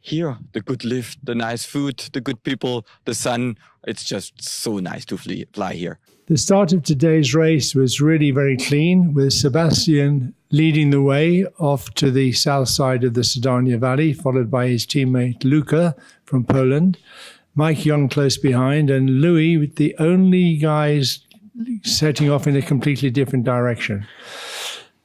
here, the good lift, the nice food, the good people, the sun. It's just so nice to fly here. The start of today's race was really very clean, with Sebastian leading the way off to the south side of the Sedania Valley, followed by his teammate Luca from Poland, Mike Young close behind, and Louis, the only guys setting off in a completely different direction.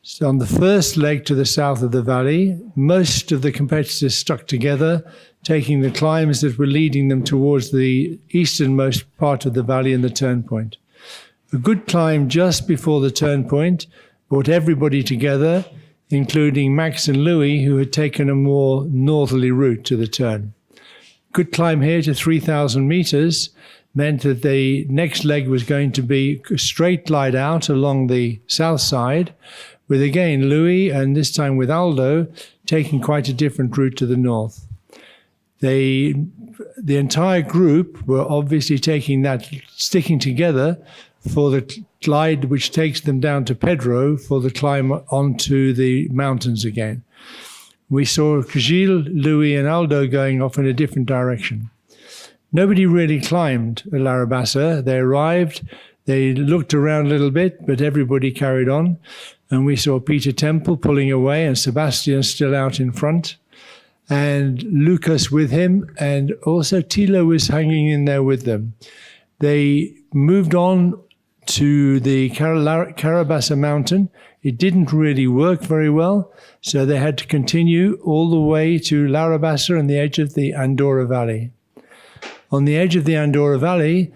So on the first leg to the south of the valley, most of the competitors stuck together, taking the climbs that were leading them towards the easternmost part of the valley and the turn point. A good climb just before the turn point brought everybody together, including Max and Louis, who had taken a more northerly route to the turn. Good climb here to 3,000 meters meant that the next leg was going to be a straight glide out along the south side, with again Louis, and this time with Aldo, taking quite a different route to the north. The entire group were obviously sticking together for the glide which takes them down to Pedro for the climb onto the mountains again. We saw Gilles, Louis and Aldo going off in a different direction. Nobody really climbed at La Rabassa. They arrived, they looked around a little bit, but everybody carried on. And we saw Peter Temple pulling away and Sebastian still out in front, and Lucas with him, and also Tilo was hanging in there with them. They moved on to the Carabassa mountain. It didn't really work very well, so they had to continue all the way to La Rabassa and the edge of the Andorra Valley. On the edge of the Andorra Valley,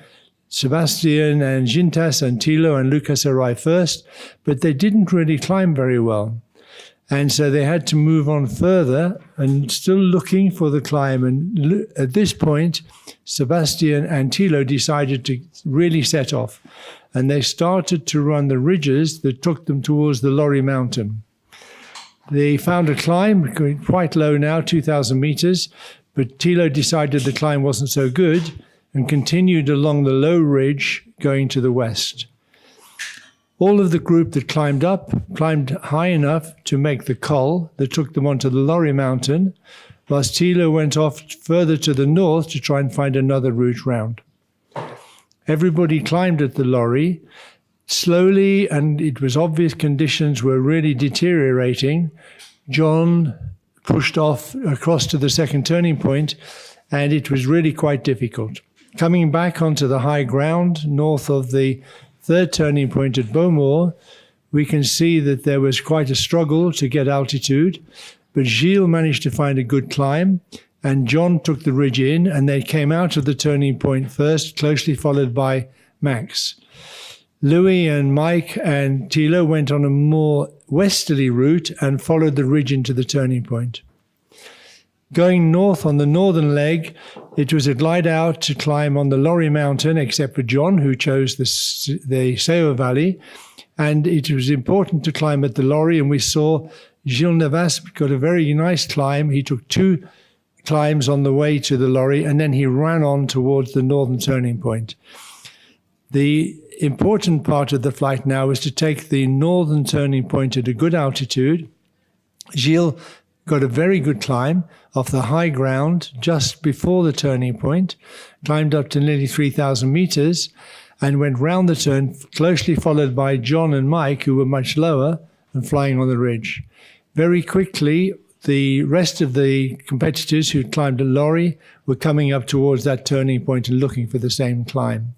Sebastian and Gintas and Tilo and Lucas arrived first, but they didn't really climb very well. And so they had to move on further and still looking for the climb. And at this point, Sebastian and Tilo decided to really set off. And they started to run the ridges that took them towards the Lorry Mountain. They found a climb, quite low now, 2,000 meters, but Tilo decided the climb wasn't so good and continued along the low ridge going to the west. All of the group that climbed up climbed high enough to make the col that took them onto the Lorry Mountain, whilst Tilo went off further to the north to try and find another route round. Everybody climbed at the Lorry slowly, and it was obvious conditions were really deteriorating. John pushed off across to the second turning point, and it was really quite difficult. Coming back onto the high ground north of the third turning point at Beaumont, we can see that there was quite a struggle to get altitude, but Gilles managed to find a good climb, and John took the ridge in, and they came out of the turning point first, closely followed by Max. Louis and Mike and Tilo went on a more westerly route and followed the ridge into the turning point. Going north on the northern leg, it was a glide out to climb on the Lorry Mountain, except for John, who chose the Seo Valley. And it was important to climb at the Lorry, and we saw Gilles Navas got a very nice climb. He took 2 climbs on the way to the Lorry, and then he ran on towards the northern turning point. The important part of the flight now was to take the northern turning point at a good altitude. Gilles got a very good climb off the high ground just before the turning point, climbed up to nearly 3,000 meters, and went round the turn, closely followed by John and Mike, who were much lower and flying on the ridge. Very quickly, the rest of the competitors who climbed a Lorry were coming up towards that turning point and looking for the same climb.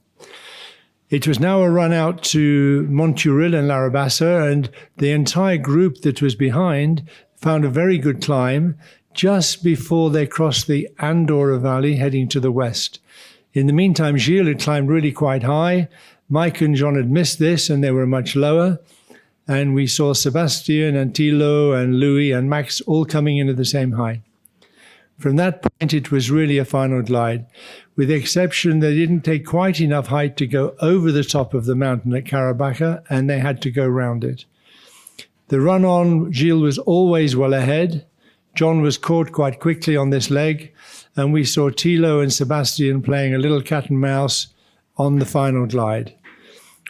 It was now a run out to Monturil and La Rabassa, and the entire group that was behind found a very good climb just before they crossed the Andorra Valley heading to the west. In the meantime, Gilles had climbed really quite high. Mike and John had missed this, and they were much lower. And we saw Sebastian and Tilo and Louis and Max all coming in at the same height. From that point, it was really a final glide, with the exception they didn't take quite enough height to go over the top of the mountain at Carabassa, and they had to go round it. The run-on, Gilles was always well ahead. John was caught quite quickly on this leg, and we saw Tilo and Sebastian playing a little cat and mouse on the final glide.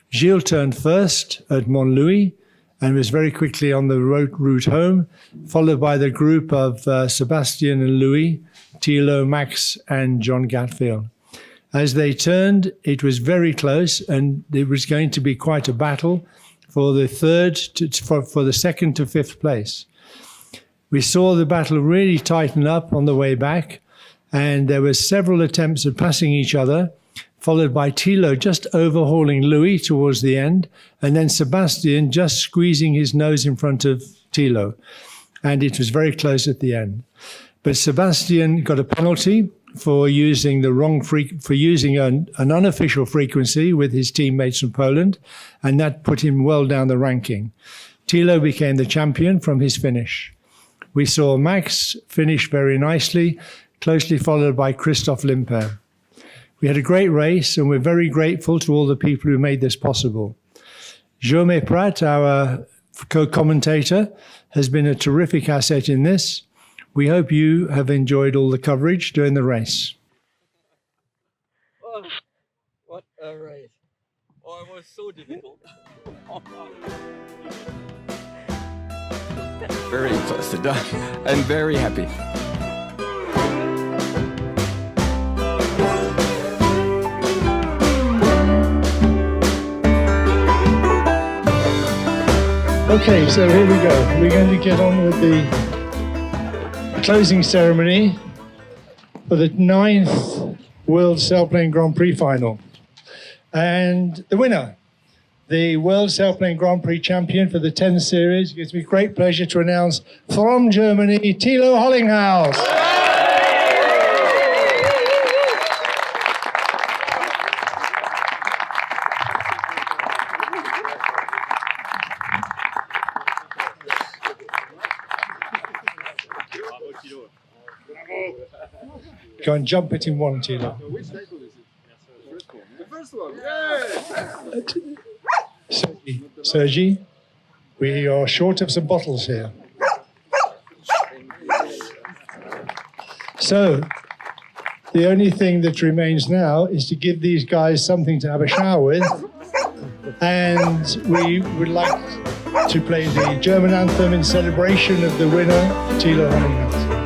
Gilles turned first at Mont Louis, and was very quickly on the route home, followed by the group of Sebastian and Louis, Tilo, Max, and John Gatfield. As they turned, it was very close, and it was going to be quite a battle for the for the second to fifth place. We saw the battle really tighten up on the way back, and there were several attempts at passing each other, followed by Tilo just overhauling Louis towards the end, and then Sebastian just squeezing his nose in front of Tilo. And it was very close at the end. But Sebastian got a penalty for using an unofficial frequency with his teammates from Poland, and that put him well down the ranking. Tilo became the champion from his finish. We saw Max finish very nicely, closely followed by Christoph Limper. We had a great race, and we're very grateful to all the people who made this possible. Jaume Prat, our co-commentator, has been a terrific asset in this. We hope you have enjoyed all the coverage during the race. Oh, what a race. Oh, it was so difficult. Very exhausted and very happy. Okay, so here we go. We're going to get on with the closing ceremony for the 9th World Sailplane Grand Prix final. And the winner, the World Sailplane Grand Prix champion for the 10 series, it gives me great pleasure to announce from Germany, Tilo Holighaus. Go and jump it in one, Tilo. Which cycle is it? The first one. Yay! Sergi, we are short of some bottles here. So, the only thing that remains now is to give these guys something to have a shower with. And we would like to play the German anthem in celebration of the winner, Tilo Holighaus.